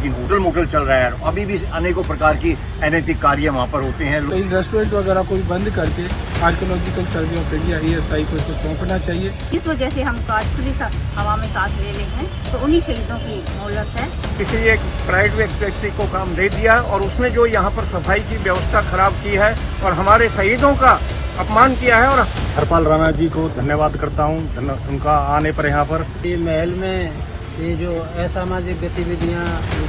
लेकिन hotel motel चल रहा है। अभी भी अनेकों प्रकार की अनैतिक कार्य वहाँ पर होते हैं। तो इन रेस्टोरेंट वगैरह को भी बंद करके archaeological survey of India ASI को इसको सौंपना चाहिए। इस वजह से हम आज खुली हवा में सांस ले रहे हैं, तो उन्हीं शहीदों की मोहलत है। किसी एक प्राइवेट व्यक्ति को काम दे दिया और उसने जो यहाँ पर सफाई की व्यवस्था खराब की है और हमारे शहीदों का अपमान किया है। और हरपाल राणा जी को धन्यवाद करता हूँ उनका आने पर यहाँ पर। ये महल में ये जो असामाजिक गतिविधियाँ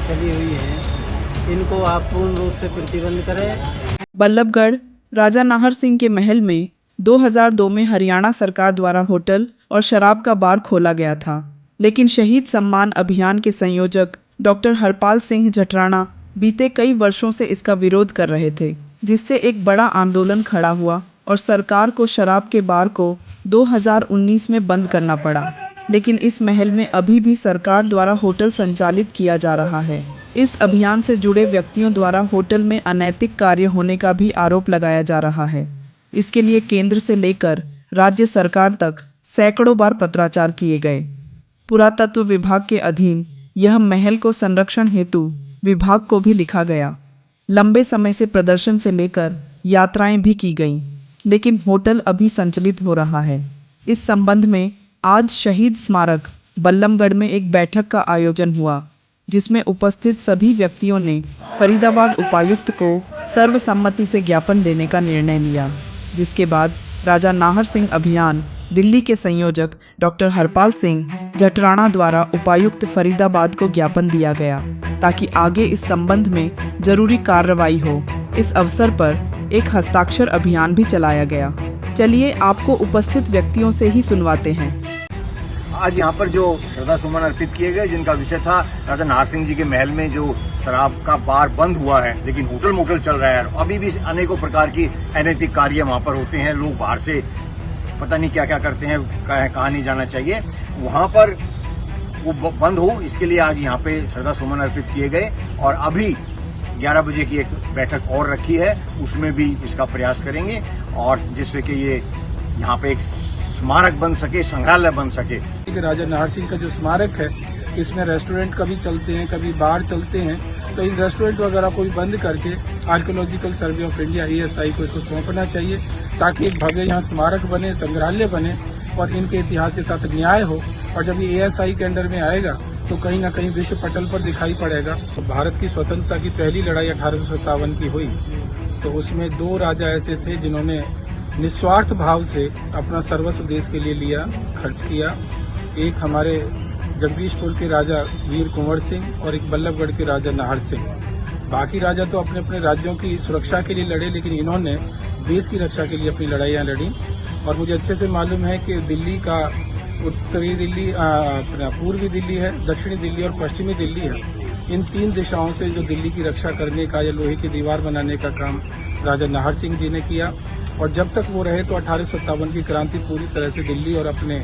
चली हुई हैं, इनको आप पूर्ण रूप से प्रतिबंध करें। बल्लभगढ़ राजा नाहर सिंह के महल में 2002 में हरियाणा सरकार द्वारा होटल और शराब का बार खोला गया था, लेकिन शहीद सम्मान अभियान के संयोजक डॉक्टर हरपाल सिंह जठराणा बीते कई वर्षों से इसका विरोध कर रहे थे, जिससे एक बड़ा आंदोलन खड़ा हुआ और सरकार को शराब के बार को 2019 में बंद करना पड़ा। लेकिन इस महल में अभी भी सरकार द्वारा होटल संचालित किया जा रहा है। इस अभियान से जुड़े व्यक्तियों द्वारा होटल में अनैतिक कार्य होने का भी आरोप लगाया जा रहा है। इसके लिए केंद्र से लेकर राज्य सरकार तक सैकड़ों बार पत्राचार किए गए। पुरातत्व विभाग के अधीन यह महल को संरक्षण हेतु विभाग को भी लिखा गया। लंबे समय से प्रदर्शन से लेकर यात्राएं भी की गईं, लेकिन होटल अभी संचालित हो रहा है। इस संबंध में आज शहीद स्मारक बल्लभगढ़ में एक बैठक का आयोजन हुआ, जिसमें उपस्थित सभी व्यक्तियों ने फरीदाबाद उपायुक्त को सर्वसम्मति से ज्ञापन देने का निर्णय लिया, जिसके बाद राजा नाहर सिंह अभियान दिल्ली के संयोजक डॉक्टर हरपाल सिंह जठराणा द्वारा उपायुक्त फरीदाबाद को ज्ञापन दिया गया, ताकि आगे इस संबंध में जरूरी कार्रवाई हो। इस अवसर पर एक हस्ताक्षर अभियान भी चलाया गया। चलिए आपको उपस्थित व्यक्तियों से ही सुनवाते हैं। आज यहाँ पर जो श्रद्धा सुमन अर्पित किए गए, जिनका विषय था राजा नाहर सिंह जी के महल में जो शराब का बार बंद हुआ है, लेकिन होटल मोटल चल रहा है। अभी भी अनेकों प्रकार की अनैतिक कार्य वहाँ पर होते हैं। लोग बाहर से पता नहीं क्या क्या करते हैं, कहाँ नहीं जाना चाहिए, वहाँ पर वो बंद हो, इसके लिए आज यहाँ पे श्रद्धा सुमन अर्पित किए गए। और अभी 11 बजे की एक बैठक और रखी है, उसमें भी इसका प्रयास करेंगे, और जिससे कि ये यहाँ पे एक स्मारक बन सके, संग्रहालय बन सके। राजा नाहर सिंह का जो स्मारक है, इसमें रेस्टोरेंट कभी चलते हैं, कभी बार चलते हैं, तो इन रेस्टोरेंट वगैरह को भी बंद करके archaeological survey of India ASI को इसको सौंपना चाहिए, ताकि एक भव्य यहाँ स्मारक बने, संग्रहालय बने और इनके इतिहास के साथ न्याय हो। और जब ये ASI के अंडर में आएगा तो कहीं ना कहीं विश्व पटल पर दिखाई पड़ेगा। तो भारत की स्वतंत्रता की पहली लड़ाई 1857 की हुई, तो उसमें 2 राजा ऐसे थे जिन्होंने निस्वार्थ भाव से अपना सर्वस्व देश के लिए लिया, खर्च किया। एक हमारे जगदीशपुर के राजा वीर कुंवर सिंह और एक बल्लभगढ़ के राजा नाहर सिंह। बाकी राजा तो अपने अपने राज्यों की सुरक्षा के लिए लड़े, लेकिन इन्होंने देश की रक्षा के लिए अपनी लड़ाइयाँ लड़ी। और मुझे अच्छे से मालूम है कि दिल्ली का उत्तरी दिल्ली, अपना पूर्वी दिल्ली है, दक्षिणी दिल्ली और पश्चिमी दिल्ली है। इन 3 दिशाओं से जो दिल्ली की रक्षा करने का या लोहे की दीवार बनाने का काम राजा नाहर सिंह जी ने किया। और जब तक वो रहे तो 1857 की क्रांति पूरी तरह से दिल्ली और अपने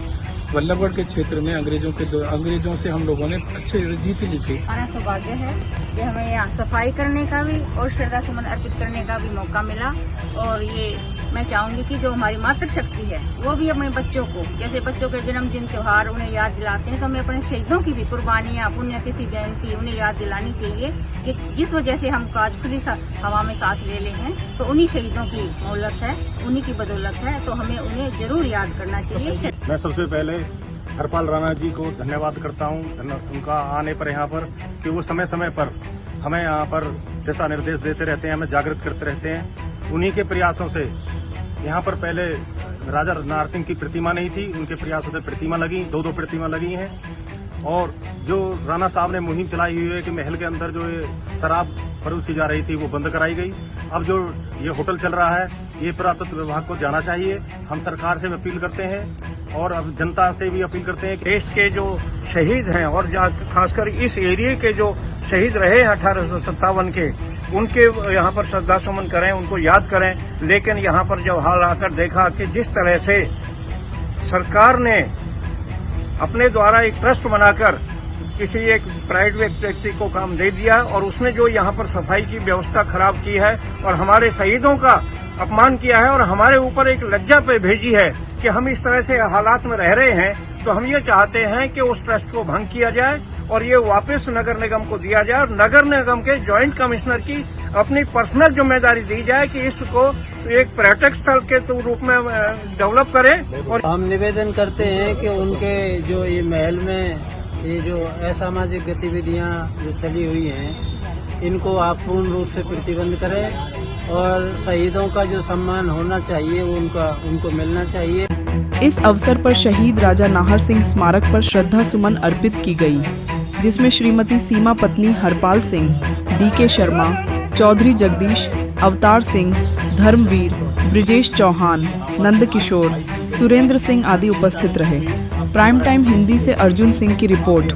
बल्लभगढ़ के क्षेत्र में अंग्रेजों से हम लोगों ने अच्छे जीत ली थी। हमारा सौभाग्य है कि हमें यहाँ सफाई करने का भी और श्रद्धा सुमन अर्पित करने का भी मौका मिला। और ये मैं चाहूंगी कि जो हमारी मातृशक्ति है, वो भी अपने बच्चों को, जैसे बच्चों के जन्मदिन त्योहार उन्हें याद दिलाते हैं, तो हमें अपने शहीदों की भी कुर्बानियाँ, पुण्यतिथि, जयंती उन्हें याद दिलानी चाहिए कि जिस वजह से हम आज खुली हवा में सांस ले रहे हैं, तो उन्हीं शहीदों की मोहलत है, उन्हीं की बदौलत है, तो हमें उन्हें जरूर याद करना चाहिए। मैं सबसे पहले हरपाल राणा जी को धन्यवाद करता हूँ उनका आने पर यहाँ पर, कि वो समय समय पर हमें यहाँ पर दिशा निर्देश देते रहते हैं, हमें जागृत करते रहते हैं। उन्हीं के प्रयासों से यहाँ पर पहले राजा नाहर सिंह की प्रतिमा नहीं थी, उनके प्रयासों से प्रतिमा लगी, 2 प्रतिमा लगी हैं। और जो राणा साहब ने मुहिम चलाई हुई है कि महल के अंदर जो शराब परोसी जा रही थी वो बंद कराई गई। अब जो ये होटल चल रहा है, ये पुरातत्व विभाग को जाना चाहिए। हम सरकार से अपील करते हैं और अब जनता से भी अपील करते हैं कि देश के जो शहीद हैं और खासकर इस एरिया के जो शहीद रहे 1857 के, उनके यहाँ पर श्रद्धा सुमन करें, उनको याद करें। लेकिन यहाँ पर जब हाल आकर देखा कि जिस तरह से सरकार ने अपने द्वारा एक ट्रस्ट बनाकर किसी एक प्राइवेट व्यक्ति को काम दे दिया और उसने जो यहाँ पर सफाई की व्यवस्था खराब की है और हमारे शहीदों का अपमान किया है और हमारे ऊपर एक लज्जा पे भेजी है कि हम इस तरह से हालात में रह रहे हैं, तो हम ये चाहते हैं कि उस ट्रस्ट को भंग किया जाए और ये वापस नगर निगम को दिया जाए और नगर निगम के जॉइंट कमिश्नर की अपनी पर्सनल जिम्मेदारी दी जाए कि इसको एक पर्यटक स्थल के रूप में डेवलप करें। और हम निवेदन करते हैं कि उनके जो ये महल में ये जो असामाजिक गतिविधियां जो चली हुई हैं इनको आप पूर्ण रूप से प्रतिबंध करें और शहीदों का जो सम्मान होना चाहिए वो उनको मिलना चाहिए। इस अवसर पर शहीद राजा नाहर सिंह स्मारक पर श्रद्धा सुमन अर्पित की गई, जिसमें श्रीमती सीमा पत्नी हरपाल सिंह, DK शर्मा, चौधरी जगदीश, अवतार सिंह, धर्मवीर, ब्रिजेश चौहान, नंद किशोर, सुरेंद्र सिंह आदि उपस्थित रहे। प्राइम टाइम हिंदी से अर्जुन सिंह की रिपोर्ट।